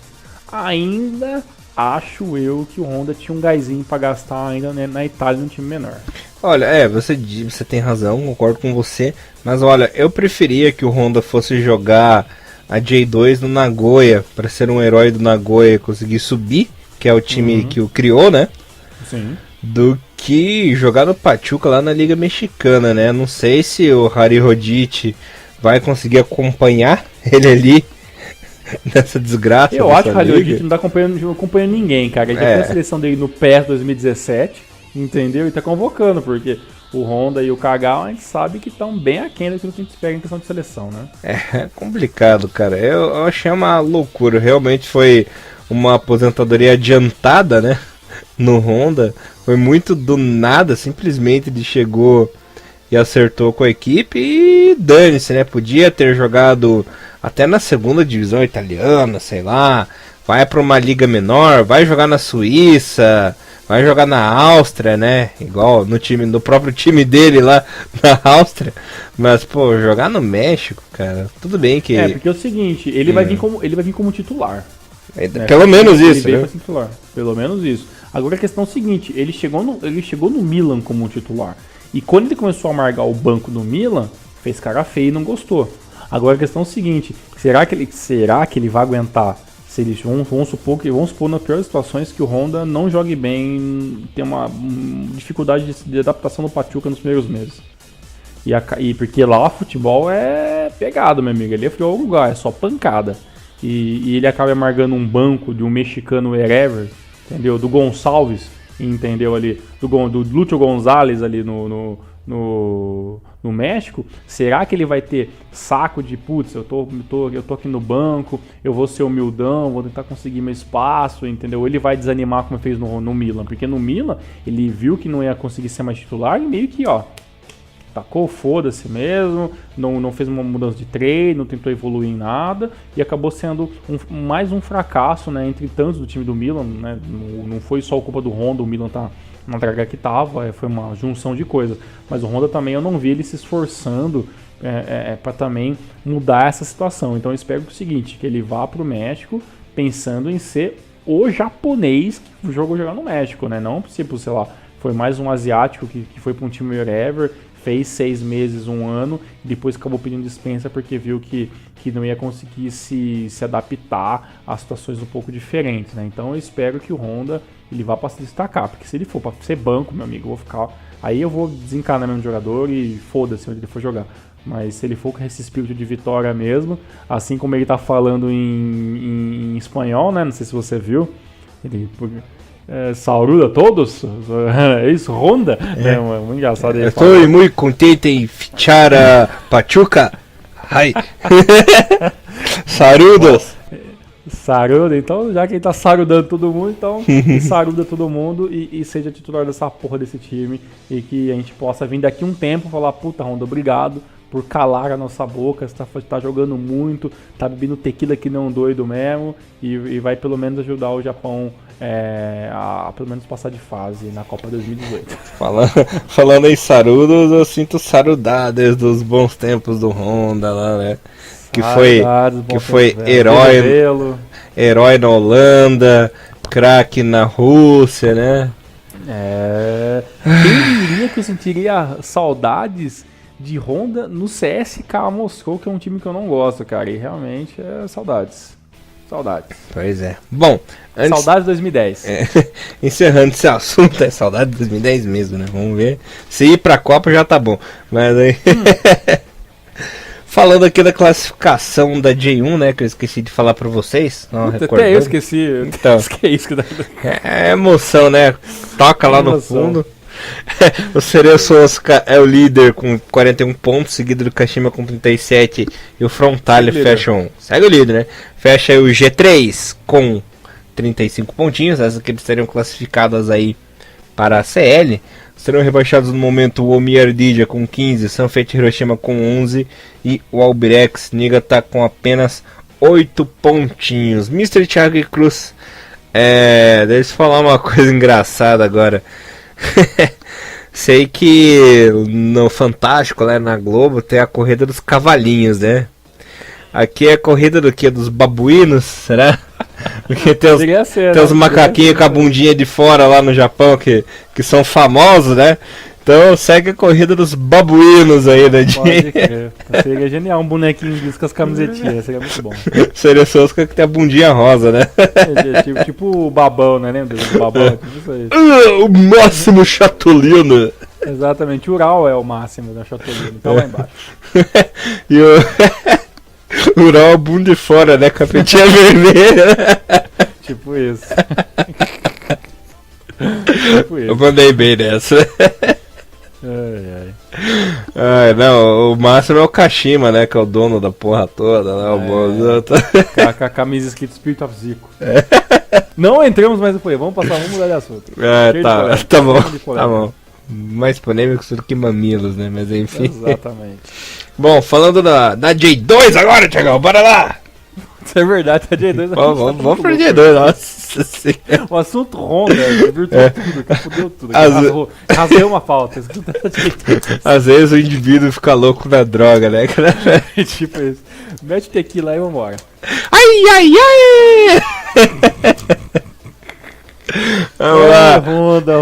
ainda acho eu que o Honda tinha um gásinho pra gastar ainda, né, na Itália num time menor. Olha, você tem razão, concordo com você, mas olha, eu preferia que o Honda fosse jogar a J2 no Nagoya, para ser um herói do Nagoya e conseguir subir, que é o time que o criou, né? Sim. Do que jogar no Pachuca lá na Liga Mexicana, né? Não sei se o Hari Rodic vai conseguir acompanhar ele ali nessa desgraça. Eu acho que o Hari Rodic não tá acompanhando ninguém, cara. Ele já fez a seleção dele no PES 2017, entendeu? E tá convocando, porque o Honda e o Kagawa a gente sabe que estão bem aquém daquilo que a gente espera em questão de seleção, né? É complicado, cara. Eu achei uma loucura. Realmente foi uma aposentadoria adiantada, né? No Honda. Foi muito do nada. Simplesmente ele chegou e acertou com a equipe e dane-se, né? Podia ter jogado até na segunda divisão italiana, sei lá. Vai para uma liga menor, vai jogar na Suíça, vai jogar na Áustria, né? Igual no próprio time dele lá na Áustria. Mas, pô, jogar no México, cara, tudo bem que... porque é o seguinte, ele vai vir como titular. Né? Pelo menos isso, ele né? Titular. Pelo menos isso. Agora a questão é o seguinte, ele chegou no Milan como titular. E quando ele começou a amargar o banco do Milan, fez cara feia e não gostou. Agora a questão é o seguinte, será que ele vai aguentar? Se eles vamos supor nas piores situações que o Honda não jogue bem, tem uma dificuldade de adaptação no Pachuca nos primeiros meses. E porque lá o futebol é pegado, meu amigo, ele é frio ao lugar, é só pancada. E ele acaba amargando um banco de um mexicano wherever, entendeu? Do Gonçalves, entendeu? Ali, do Lúcio Gonzalez ali no México. Será que ele vai ter saco de putz, eu tô aqui no banco, eu vou ser humildão, vou tentar conseguir meu espaço, entendeu? Ou ele vai desanimar como fez no Milan, porque no Milan ele viu que não ia conseguir ser mais titular e meio que, tacou foda-se mesmo, não fez uma mudança de treino, não tentou evoluir em nada e acabou sendo mais um fracasso, né, entre tantos do time do Milan, né, não foi só culpa do Honda, o Milan tá na draga que tava, foi uma junção de coisas, mas o Honda também eu não vi ele se esforçando para também mudar essa situação, então eu espero o seguinte, que ele vá pro México pensando em ser o japonês que jogou jogar no México, né, não tipo, sei lá, foi mais um asiático que foi para um time wherever, fez 6 meses, 1 ano, e depois acabou pedindo dispensa porque viu que não ia conseguir se adaptar a situações um pouco diferentes, né? Então eu espero que o Honda ele vá para se destacar, porque se ele for para ser banco, meu amigo, aí eu vou desencanar mesmo jogador e foda-se onde ele for jogar. Mas se ele for com esse espírito de vitória mesmo, assim como ele tá falando em espanhol, né? Não sei se você viu, ele... saúda a todos, é isso, Honda? É muito engraçado. Estou muito contente em fichar a Pachuca. Ai. Saludos. Saruda, então já que ele tá sarudando todo mundo, então saruda todo mundo e seja titular dessa porra desse time e que a gente possa vir daqui um tempo e falar, puta Honda, obrigado por calar a nossa boca, você tá jogando muito, tá bebendo tequila que não doido mesmo e vai pelo menos ajudar o Japão a pelo menos passar de fase na Copa 2018. Falando em sarudos, eu sinto saudades dos bons tempos do Honda lá, né? Que foi herói na Holanda, craque na Rússia, né? Quem diria que eu sentiria saudades de Honda no CSKA Moscou, que é um time que eu não gosto, cara, e realmente saudades. Pois é. Bom, saudades de 2010. Encerrando esse assunto, é saudade de 2010 mesmo, né? Vamos ver. Se ir pra Copa já tá bom. Mas aí. Falando aqui da classificação da J1, né? Que eu esqueci de falar pra vocês. Até eu esqueci. Então, é emoção, né? Toca lá no fundo. O Cereço Osaka é o líder com 41 pontos, seguido do Kashima com 37 e o Frontale segue o líder, né? Fecha aí o G3 com 35 pontinhos, essas que seriam classificadas aí para a CL. Serão rebaixados no momento o Omiya Ardija com 15, Sanfrecce Hiroshima com 11 e o Albirex Niigata com apenas 8 pontinhos. Mr. Thiago Cruz, deixa eu falar uma coisa engraçada agora. Sei que no Fantástico, né, na Globo, tem a corrida dos cavalinhos, né? Aqui é a corrida do que? Dos babuínos, será? Porque tem os macaquinhos com a bundinha de fora lá no Japão que são famosos, né? Então segue a corrida dos babuínos aí, né? Pode crer. Seria genial um bonequinho disso com as camisetinhas, seria muito bom. Seria só os que tem a bundinha rosa, né? Tipo o Babão, né? Lembra do Babão? Isso aí. O máximo Chatolino. Exatamente, o Ural é o máximo da Chatolino, tá lá embaixo. E o Ural a bunda de fora, né? Capetinha vermelha. Tipo isso. Eu mandei bem nessa. Ai, não, o máximo é o Kashima, né? Que é o dono da porra toda, né? Com a camisa escrita Spirit of Zico. Não entramos mais no polêmico, vamos mudar de assunto. Tá bom. Mais polêmicos do que mamilos, né? Mas enfim. Exatamente. Bom, falando da J2 agora, Thiagão, bora lá! Isso é verdade, a J2 aqui. Vamos pra J2, nossa senhora. O assunto Honda, virtuou tudo, fudeu tudo. Rasguei uma falta. Às vezes o indivíduo fica louco na droga, né? Tipo isso. Mete tequila e vambora. Ai! Vamos lá. Honda.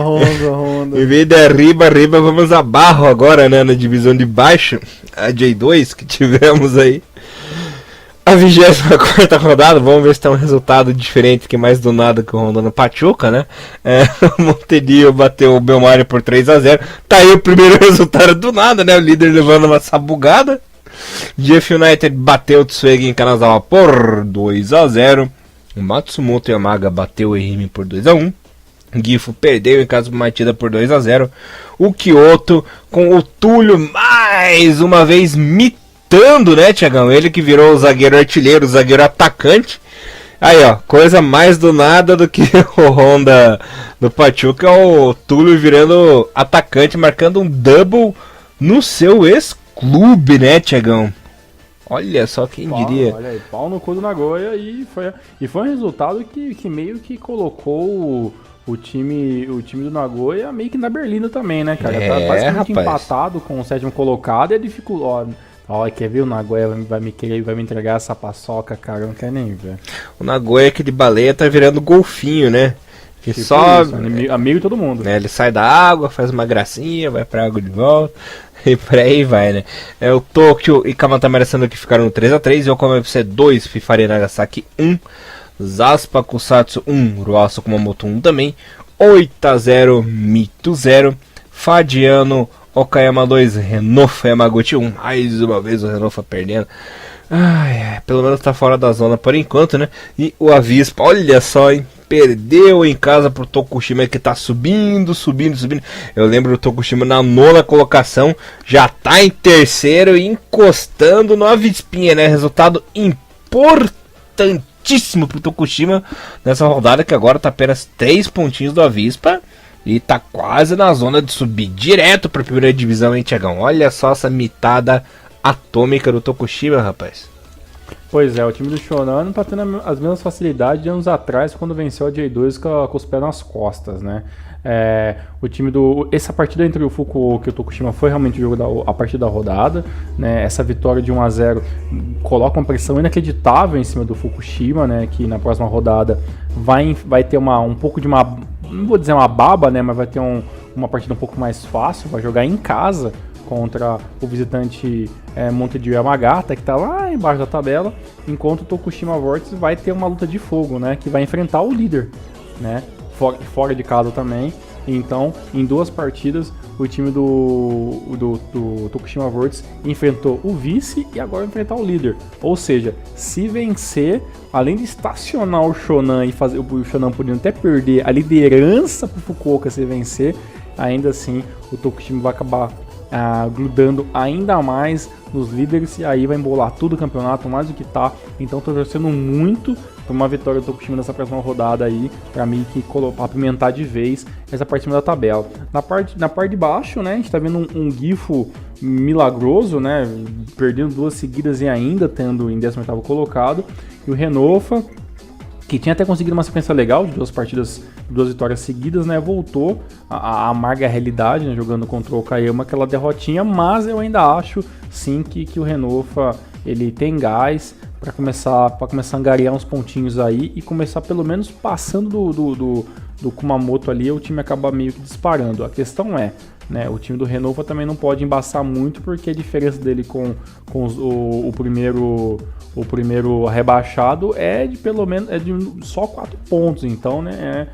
Em vez da riba, vamos a barro agora, né? Na divisão de baixo. A J2 que tivemos aí. A 24ª rodada, vamos ver se tem um resultado diferente que mais do nada que o Rondônia Pachuca, né? O Montedio bateu o Belmário por 3-0. Tá aí o primeiro resultado do nada, né? O líder levando uma sabugada. GF United bateu o Tsuegi em Kanazawa por 2-0. O Matsumoto Yamaga bateu o Ehime por 2-1. O Gifu perdeu em casa do Maitida por 2-0. O Kyoto com o Túlio mais uma vez mitando, né, Thiagão? Ele que virou o zagueiro artilheiro, o zagueiro atacante. Aí, ó, coisa mais do nada do que o Honda do Pachuca, o Túlio virando atacante, marcando um double no seu ex-clube, né, Thiagão? Olha só, quem diria. Olha aí, pau no cu do Nagoya e foi um resultado que meio que colocou o time do Nagoya meio que na berlinda também, né, cara? Tá basicamente empatado com o 7º colocado e a dificuldade. Ó, quer ver? O Nagoya vai me entregar essa paçoca, cara, eu não quero nem ver. O Nagoya que de baleia tá virando golfinho, né? Que tipo só isso, amigo de todo mundo. Né, ele sai da água, faz uma gracinha, vai pra água de volta. E por aí vai, né? O Tokyo e Kamatama Sandoki ficaram no 3-3. Yokohama FC 2, Fifari Nagasaki 1. Zaspa Kusatsu 1, Ruasu Kumamoto 1 também. 8-0, Mito 0. Fadiano, Okayama 2, Renofa Yamaguchi 1. Mais uma vez o Renofa perdendo. Pelo menos tá fora da zona por enquanto, né? E o Avispa, olha só, hein? Perdeu em casa pro Tokushima que tá subindo. Eu lembro do Tokushima na 9ª colocação, já tá em 3º e encostando no Avispinha, né? Resultado importantíssimo pro Tokushima nessa rodada, que agora tá apenas 3 pontinhos do Avispa e tá quase na zona de subir direto pra primeira divisão, hein, Thiagão? Olha só essa mitada atômica do Tokushima, rapaz. Pois é, o time do Shonan não tá tendo as mesmas facilidades de anos atrás, quando venceu a J2 com os pés nas costas, né? O time essa partida entre o Fukuoka e o Tokushima foi realmente o jogo a partida da rodada, né? Essa vitória de 1-0 coloca uma pressão inacreditável em cima do Fukushima, né? Que na próxima rodada vai ter um pouco de uma, não vou dizer uma baba, né? Mas vai ter uma partida um pouco mais fácil, vai jogar em casa contra o visitante Montedio Yamagata, que está lá embaixo da tabela, enquanto o Tokushima Vortex vai ter uma luta de fogo, né, que vai enfrentar o líder, né, fora de casa também. Então, em 2 partidas, o time do Tokushima Vortex enfrentou o vice e agora vai enfrentar o líder. Ou seja, se vencer, além de estacionar o Shonan e fazer o Shonan podendo até perder a liderança para o Fukuoka se vencer, ainda assim o Tokushima vai acabar grudando ainda mais nos líderes e aí vai embolar tudo o campeonato, mais do que tá. Então tô torcendo muito por uma vitória do Tokushima nessa próxima rodada aí, pra mim que apimentar de vez essa parte da tabela. Na parte de baixo, né, a gente tá vendo um Gifu milagroso, né, perdendo 2 seguidas e ainda tendo em 18º colocado, e o Renofa, que tinha até conseguido uma sequência legal de 2 vitórias seguidas, né? Voltou a amarga realidade, né? Jogando contra o Okayama, aquela derrotinha, mas eu ainda acho sim que o Renofa ele tem gás, para começar a angariar uns pontinhos aí e começar pelo menos passando do Kumamoto ali, o time acaba meio que disparando. A questão é, né, o time do Renova também não pode embaçar muito, porque a diferença dele com o primeiro rebaixado é de pelo menos só 4 pontos. Então, né,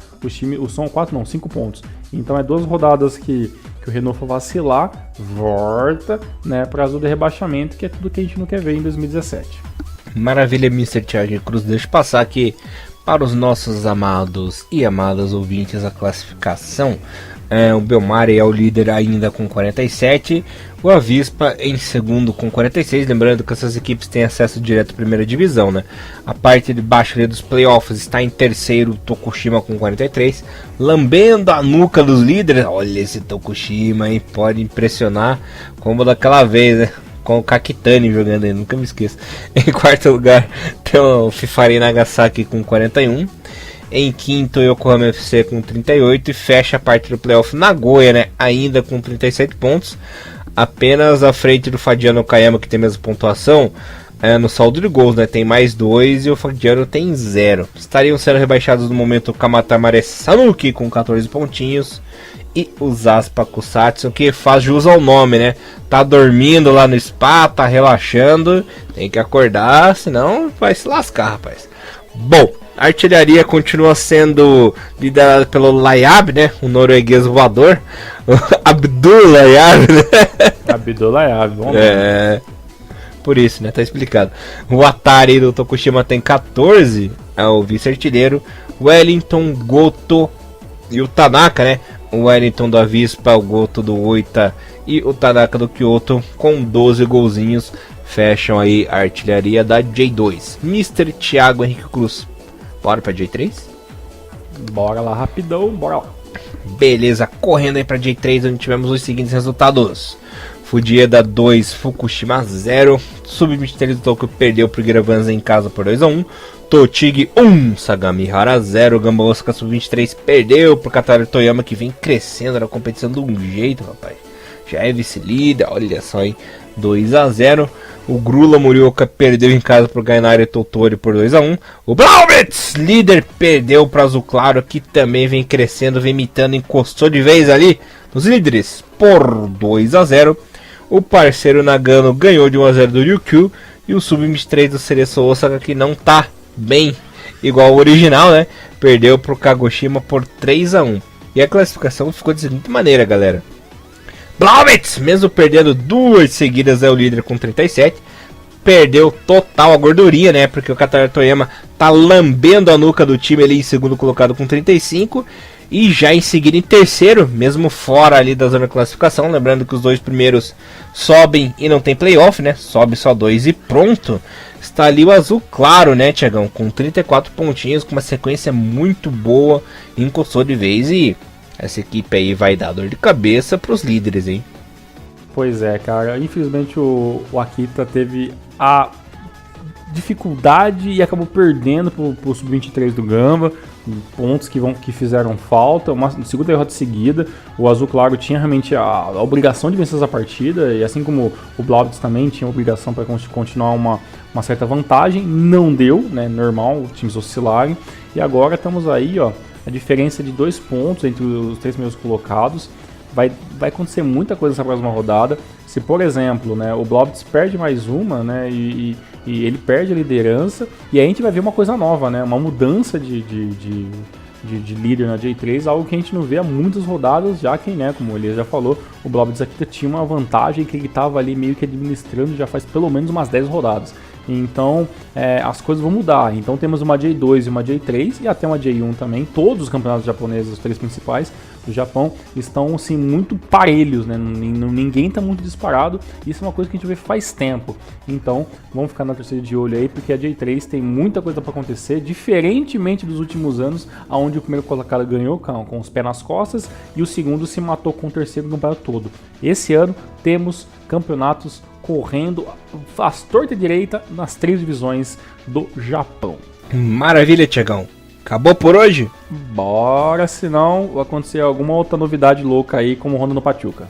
são 5 pontos. Então é 2 rodadas que o Renova vacilar, volta, né, para a zona de rebaixamento, que é tudo que a gente não quer ver em 2017. Maravilha, Mr. Thiago Cruz. Deixa eu passar aqui para os nossos amados e amadas ouvintes a classificação. O Belmar é o líder ainda com 47, o Avispa em segundo com 46, lembrando que essas equipes têm acesso direto à primeira divisão, né? A parte de baixo ali dos playoffs está em terceiro, Tokushima com 43, lambendo a nuca dos líderes. Olha esse Tokushima, hein? Pode impressionar, como daquela vez, né? Com o Kakitani jogando aí, nunca me esqueço. Em quarto lugar tem o Fifari Nagasaki com 41. Em quinto, Yokohama FC com 38 e fecha a parte do playoff Nagoya, né? Ainda com 37 pontos, apenas à frente do Fadiano Okayama, que tem a mesma pontuação no saldo de gols, né? Tem mais 2 e o Fadiano tem 0. Estariam sendo rebaixados no momento o Kamatamare Sanuki com 14 pontinhos e o Zaspa Kusatsu, que faz jus ao nome, né? Tá dormindo lá no spa, tá relaxando, tem que acordar, senão vai se lascar, rapaz. Bom, a artilharia continua sendo liderada pelo Layab, né? O norueguês voador. O Abdul Layab, né? Abdul Layab, vamos lá. Por isso, né? Tá explicado. O Atari do Tokushima tem 14, é o vice-artilheiro. Wellington, Goto e o Tanaka, né? O Wellington do Avispa, o Goto do Oita e o Tanaka do Kyoto com 12 golzinhos. Fecham aí a artilharia da J2. Mr. Thiago Henrique Cruz. Bora pra J3? Bora lá, rapidão, bora lá. Beleza, correndo aí pra J3, onde tivemos os seguintes resultados. Fujieda 2, Fukushima 0. Sub-23 do Tokyo perdeu pro Giravanza em casa por 2-1. Tochigi 1, Sagamihara 0. Gamba Osaka Sub-23 perdeu pro Kataru Toyama, que vem crescendo na competição de um jeito, rapaz. Já é vice-líder, olha só, hein. 2-0. O Grula Morioka perdeu em casa pro Gainari Totori por 2-1. O Blaubitz, líder, perdeu para Azul Claro, que também vem crescendo, vem imitando, encostou de vez ali nos líderes por 2-0. O parceiro Nagano ganhou de 1-0 do Ryukyu. E o Sub-23 do Cereço Osaka, que não tá bem igual ao original, né? Perdeu pro Kagoshima por 3-1. E a classificação ficou de seguinte maneira, galera. Blaubitz, mesmo perdendo 2 seguidas, é o líder com 37. Perdeu total a gordurinha, né? Porque o Kataru Toyama tá lambendo a nuca do time ali em segundo colocado com 35. E já em seguida em terceiro, mesmo fora ali da zona de classificação. Lembrando que os 2 primeiros sobem e não tem playoff, né? Sobe só 2 e pronto. Está ali o Azul Claro, né, Thiagão? Com 34 pontinhos, com uma sequência muito boa. Encostou de vez e essa equipe aí vai dar dor de cabeça pros líderes, hein? Pois é, cara. Infelizmente o Akita teve a dificuldade e acabou perdendo pro Sub-23 do Gamba. Pontos que fizeram falta. Uma segunda derrota seguida. O Azul Claro tinha realmente a obrigação de vencer essa partida. E assim como o Blaubitz também tinha a obrigação para continuar uma certa vantagem. Não deu, né? Normal, os times oscilarem. E agora estamos aí, ó. A diferença de 2 pontos entre os 3 primeiros colocados. Vai acontecer muita coisa nessa próxima rodada. Se, por exemplo, né, o Blaubitz perde mais uma, né, e ele perde a liderança, e aí a gente vai ver uma coisa nova, né, uma mudança de líder na J3, algo que a gente não vê há muitas rodadas, já que, né, como o Elias já falou, o Blaubitz aqui tinha uma vantagem que ele estava ali meio que administrando já faz pelo menos umas 10 rodadas. Então as coisas vão mudar. Então temos uma J2 e uma J3 e até uma J1 também. Todos os campeonatos japoneses, os 3 principais do Japão, estão assim muito parelhos, né? Ninguém está muito disparado. Isso é uma coisa que a gente vê faz tempo. Então vamos ficar na torcida de olho aí, porque a J3 tem muita coisa para acontecer, diferentemente dos últimos anos, onde o primeiro colocado ganhou com os pés nas costas e o segundo se matou com o terceiro no campeonato todo. Esse ano temos campeonatos correndo às torta direita nas 3 divisões do Japão. Maravilha, Thiagão. Acabou por hoje? Bora, senão vai acontecer alguma outra novidade louca aí, como Honda no Pachuca.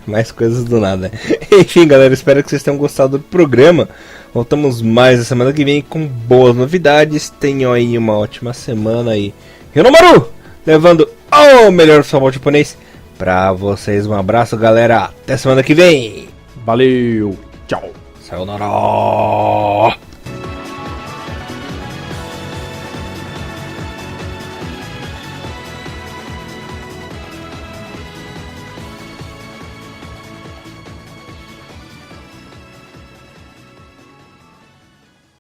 Mais coisas do nada. Enfim, galera, espero que vocês tenham gostado do programa. Voltamos mais na semana que vem com boas novidades. Tenham aí uma ótima semana aí. Renomaru, levando o melhor futebol japonês pra vocês. Um abraço, galera. Até semana que vem. Valeu, tchau. Sayonara.